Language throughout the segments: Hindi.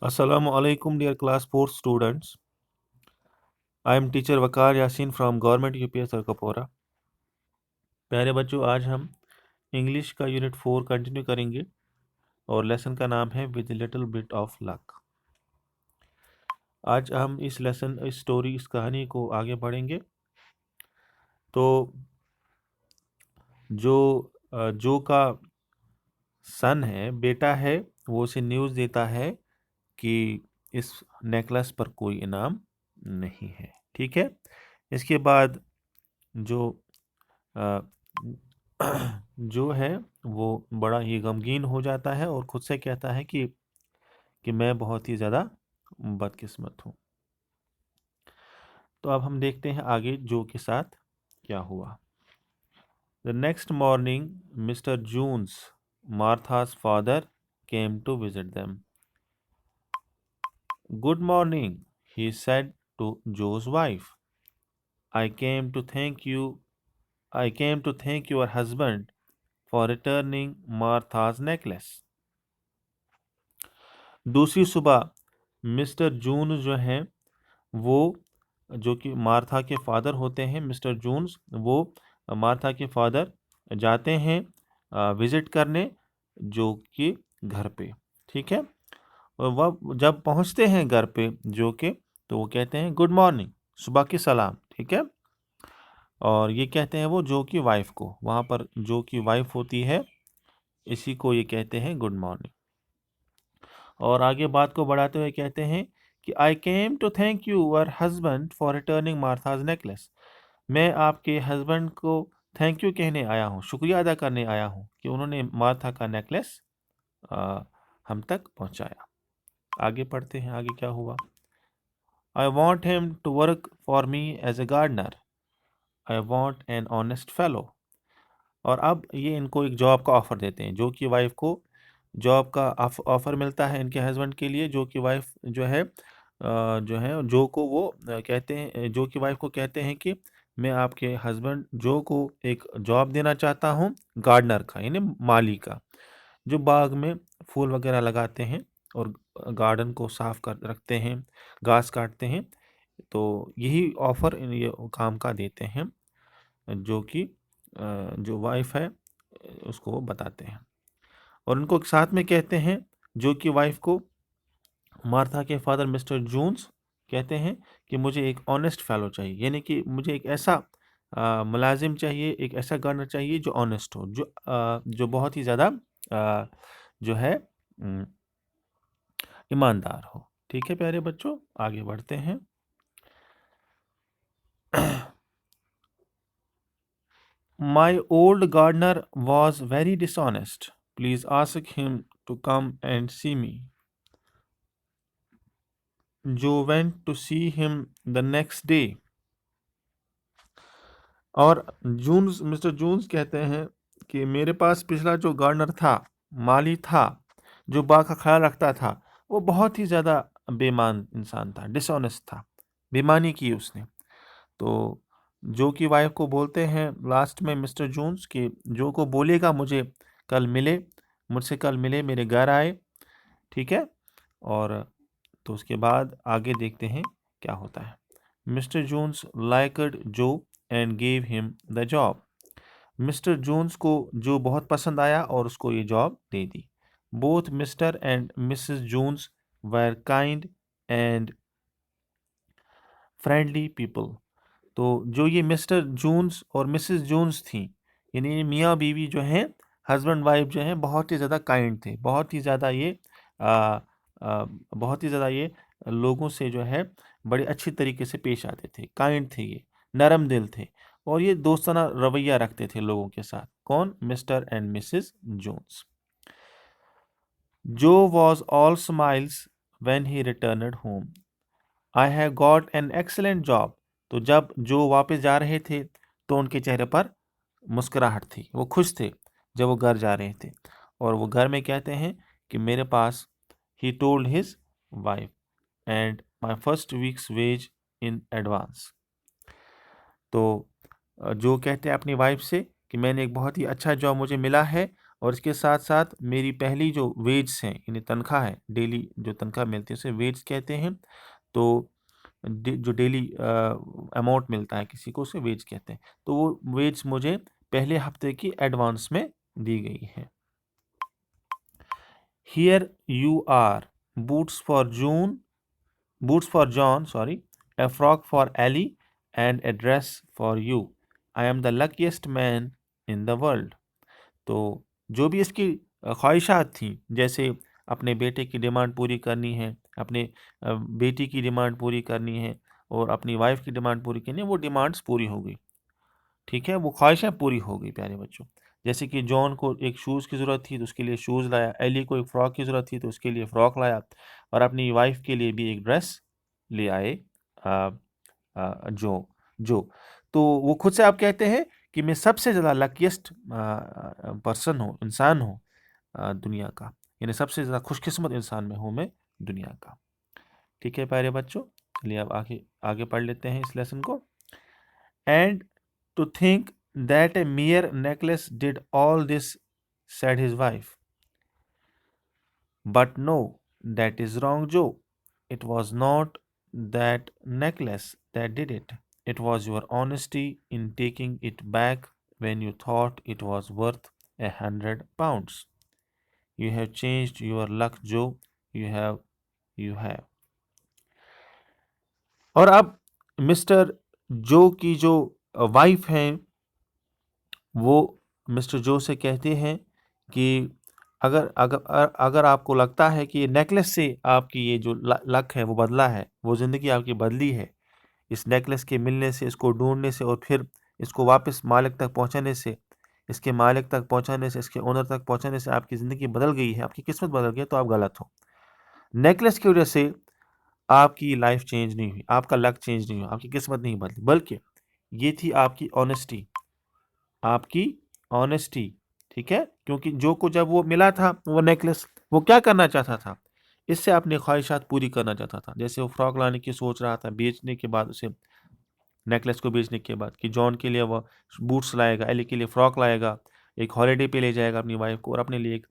Assalamu alaikum dear class 4 students. I am teacher Wakar Yasin from Government UPS Kapora. प्यारे बच्चों, आज हम इंग्लिश का यूनिट 4 कंटिन्यू करेंगे और लेसन का नाम है with little bit of luck. आज हम इस स्टोरी, इस कहानी को आगे बढ़ेंगे। तो जो का सन है, बेटा है, वो उसे न्यूज़ देता है कि इस नेकलेस पर कोई इनाम नहीं है। ठीक है। इसके बाद जो अ, जो है वो बड़ा ही गमगीन हो जाता है और खुद से कहता है कि मैं बहुत ही ज़्यादा बदकिस्मत हूँ। तो अब हम देखते हैं आगे जो के साथ क्या हुआ। The next morning mister Jones, Martha's father, came to visit them. Good morning, he said to Joe's wife. I came to thank you. I came to thank your husband for returning Martha's necklace. दूसरी सुबह मिस्टर जून जो हैं वो, जो कि मार्था के फादर होते हैं, मिस्टर जून्स, वो मार्था के फादर जाते हैं विज़िट करने जो कि घर पे। ठीक है। और वह जब पहुंचते हैं घर पे जो के, तो वो कहते हैं गुड मॉर्निंग, सुबह की सलाम। ठीक है। और ये कहते हैं वो जो की वाइफ को, वहाँ पर जो की वाइफ होती है, इसी को ये कहते हैं गुड मॉर्निंग। और आगे बात को बढ़ाते हुए कहते हैं कि I came to thank you your husband for returning Martha's necklace. मैं आपके हस्बैंड को थैंक यू कहने आया हूँ, शुक्रिया अदा करने आया हूँ कि उन्होंने मार्था का नेकलेस हम तक पहुँचाया। आगे पढ़ते हैं, आगे क्या हुआ। I want him to work for me as a gardener. I want an honest fellow. और अब ये इनको एक जॉब का ऑफ़र देते हैं, जो कि वाइफ को जॉब का ऑफ़र मिलता है इनके हस्बैंड के लिए। जो कि वाइफ जो है जो को वो कहते हैं, जो कि वाइफ को कहते हैं कि मैं आपके हस्बैंड जो को एक जॉब देना चाहता हूँ, गार्डनर का, यानी माली का, जो बाग में फूल वगैरह लगाते हैं और गार्डन को साफ कर रखते हैं, घास काटते हैं। तो यही ऑफ़र ये काम का देते हैं, जो कि जो वाइफ है उसको वो बताते हैं। और उनको साथ में कहते हैं, जो कि वाइफ को मार्था के फादर मिस्टर जून्स कहते हैं कि मुझे एक ऑनेस्ट फेलो चाहिए, यानी कि मुझे एक ऐसा मुलाजिम चाहिए, एक ऐसा गार्डनर चाहिए जो ऑनेस्ट हो, जो बहुत ही ज़्यादा जो है ईमानदार हो। ठीक है प्यारे बच्चों, आगे बढ़ते हैं। My old gardener was very dishonest. Please ask him to come and see me. Joe went to see him the next day. और मिस्टर जून्स कहते हैं कि मेरे पास पिछला जो गार्डनर था, माली था, जो बाग का ख्याल रखता था, वो बहुत ही ज़्यादा बेईमान इंसान था, डिसऑनेस्ट था, बेईमानी की उसने। तो जो की वाइफ को बोलते हैं लास्ट में मिस्टर जून्स कि जो को बोलेगा मुझे कल मिले, मुझसे कल मिले, मेरे घर आए। ठीक है। और तो उसके बाद आगे देखते हैं क्या होता है। Mister Jones liked Jo and gave him the job. Mister Jones को जो बहुत पसंद आया और उसको ये जॉब दे दी। Both mister and missus Jones were kind and friendly people. तो जो ये मिस्टर जून्स और मिसेस जून्स थी, यानी मियाँ बीवी जो हैं, हस्बैंड वाइफ जो हैं, बहुत ही ज़्यादा काइंड थे, बहुत ही ज़्यादा ये बहुत ही ज़्यादा ये लोगों से जो है बड़े अच्छी तरीके से पेश आते थे, काइंड थे, ये नरम दिल थे, और ये दोस्ताना रवैया रखते थे लोगों के साथ। कौन? Mister and missus Jones. Jo was all smiles when he returned home. I have got an excellent job. तो जब जो वापस जा रहे थे तो उनके चेहरे पर मुस्कुराहट थी, वो खुश थे जब वो घर जा रहे थे। और वो घर में कहते हैं कि मेरे पास, he told his wife, and my first week's wages in advance. तो जो कहते हैं अपनी वाइफ से कि मैंने एक बहुत ही अच्छा जॉब मुझे मिला है और इसके साथ साथ मेरी पहली जो वेज हैं, यानी तनख्वाह है, डेली जो तनख्वाह मिलती है उसे वेज कहते हैं। तो जो डेली अमाउंट मिलता है किसी को उसे वेज कहते हैं। तो वो वेज मुझे पहले हफ्ते की एडवांस में दी गई है। Here you are, boots for John, sorry, a frock for Ellie, and a dress for you. I am the luckiest man in the world. तो जो भी इसकी ख्वाहिशात थी, जैसे अपने बेटे की डिमांड पूरी करनी है, अपने बेटी की डिमांड पूरी करनी है और अपनी वाइफ की डिमांड पूरी करनी है, वो डिमांड्स पूरी हो गई। ठीक है, वो ख्वाहिशें पूरी हो गई प्यारे बच्चों। जैसे कि जॉन को एक शूज़ की ज़रूरत थी तो उसके लिए शूज़ लाया, एली को एक फ़्रॉक की ज़रूरत थी तो उसके लिए फ़्रॉक लाया, और अपनी वाइफ के लिए भी एक ड्रेस ले आए आ, जो तो वो खुद से आप कहते हैं कि मैं सबसे ज़्यादा लकीस्ट पर्सन हूँ, इंसान हूँ दुनिया का, यानी सबसे ज़्यादा खुशकिस्मत इंसान में हूँ मैं दुनिया का। ठीक है प्यारे बच्चों, चलिए अब आगे आगे पढ़ लेते हैं इस लेसन को। And to think that a mere necklace did all this, said his wife. But no, that is wrong, Joe. It was not that necklace that did it. It was your honesty in taking it back when you thought it was worth £100. You have changed your luck, Joe. You have. और अब मिस्टर जो की जो वाइफ हैं वो मिस्टर जो से कहते हैं कि अगर अगर अगर आपको लगता है कि ये नेकलेस से आपकी ये जो लक है वो बदला है, वो ज़िंदगी आपकी बदली है, इस नेकलेस के मिलने से, इसको ढूंढने से और फिर इसको वापस मालिक तक पहुंचाने से, इसके मालिक तक पहुंचाने से, इसके ओनर तक पहुंचाने से आपकी ज़िंदगी बदल गई है, आपकी किस्मत बदल गई है, तो आप गलत हो। नेकलेस की वजह से आपकी लाइफ चेंज नहीं हुई, आपका लक चेंज नहीं हुआ, आपकी किस्मत नहीं बदली, बल्कि ये थी आपकी ऑनेस्टी, आपकी ऑनेस्टी। ठीक है, क्योंकि जो को जब वो मिला था वो नेकलेस, वो क्या करना चाहता था, इससे अपनी ख्वाहिशात पूरी करना चाहता था। जैसे वो फ्रॉक लाने की सोच रहा था, बेचने के बाद उसे, नेकलेस को बेचने के बाद, कि जॉन के लिए वो बूट्स लाएगा, एली के लिए फ्रॉक लाएगा, एक हॉलीडे पे ले जाएगा अपनी वाइफ को, और अपने लिए एक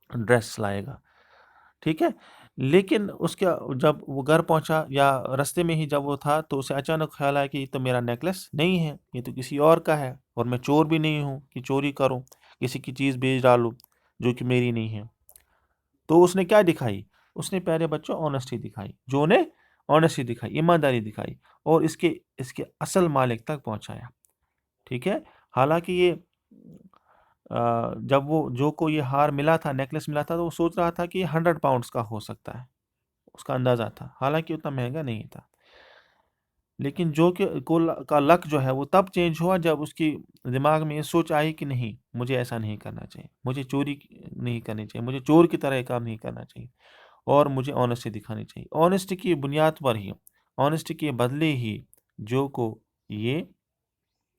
ड्रेस लाएगा। ठीक है, लेकिन उसके जब वो घर पहुंचा या रास्ते में ही जब वो था तो उसे अचानक ख्याल आया कि ये तो मेरा नेकलेस नहीं है, ये तो किसी और का है, और मैं चोर भी नहीं हूँ कि चोरी करूँ, किसी की चीज़ बेच डालूँ जो कि मेरी नहीं है। तो उसने क्या दिखाई, उसने प्यारे बच्चों ऑनेस्टी दिखाई, जो ने ऑनेस्टी दिखाई, ईमानदारी दिखाई, और इसके इसके असल मालिक तक पहुंचाया। ठीक है, हालांकि ये जब वो जो को ये हार मिला था, नेकलेस मिला था, तो वो सोच रहा था कि ये £100 का हो सकता है, उसका अंदाज़ा था, हालांकि उतना महंगा नहीं था। लेकिन जो कि का लक जो है वो तब चेंज हुआ जब उसकी दिमाग में ये सोच आई कि नहीं, मुझे ऐसा नहीं करना चाहिए, मुझे चोरी नहीं करनी चाहिए, मुझे चोर की तरह ये काम नहीं करना चाहिए, और मुझे ऑनेस्टी दिखानी चाहिए। ऑनेस्टी की बुनियाद पर ही, ऑनेस्टी के बदले ही जो को ये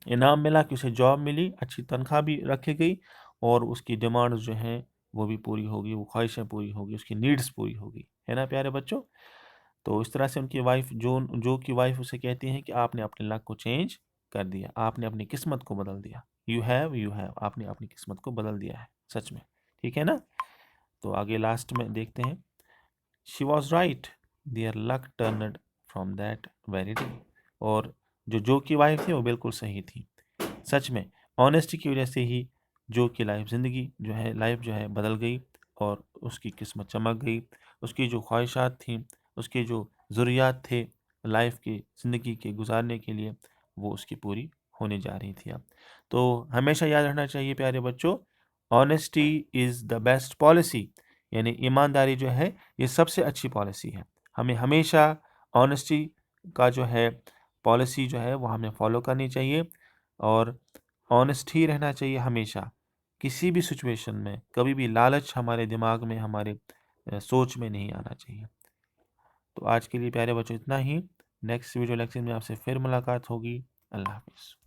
इनाम मिला कि उसे जॉब मिली, अच्छी तनख्वाह भी रखी गई, और उसकी डिमांड जो है वो भी पूरी होगी, वो ख्वाहिशें पूरी होगी, उसकी नीड्स पूरी होगी, है ना प्यारे बच्चों। तो इस तरह से उनकी वाइफ जो की वाइफ उसे कहती है कि आपने अपने लक को चेंज कर दिया, आपने अपनी किस्मत को बदल दिया। यू हैव, आपने अपनी किस्मत को बदल दिया है सच में। ठीक है ना, तो आगे लास्ट में देखते हैं। She was right, their luck turned from that very day. और जो की वाइफ थी वो बिल्कुल सही थी, सच में ऑनेस्टी की वजह से ही जो की लाइफ जो है बदल गई, और उसकी किस्मत चमक गई, उसकी जो ख्वाहिशात थी, उसके जो ज़रूरियात थे लाइफ की, ज़िंदगी के गुजारने के लिए, वो उसकी पूरी होने जा रही थी अब। तो हमेशा याद रखना चाहिए प्यारे बच्चों, honesty is the best policy, यानी ईमानदारी जो है ये सबसे अच्छी पॉलिसी है। हमें हमेशा ऑनेस्टी का जो है पॉलिसी जो है वो हमें फॉलो करनी चाहिए, और ऑनेस्ट ही रहना चाहिए हमेशा, किसी भी सिचुएशन में कभी भी लालच हमारे दिमाग में, हमारे सोच में नहीं आना चाहिए। तो आज के लिए प्यारे बच्चों इतना ही। नेक्स्ट वीडियो लेक्चर में आपसे फिर मुलाकात होगी। अल्लाह हाफिज़।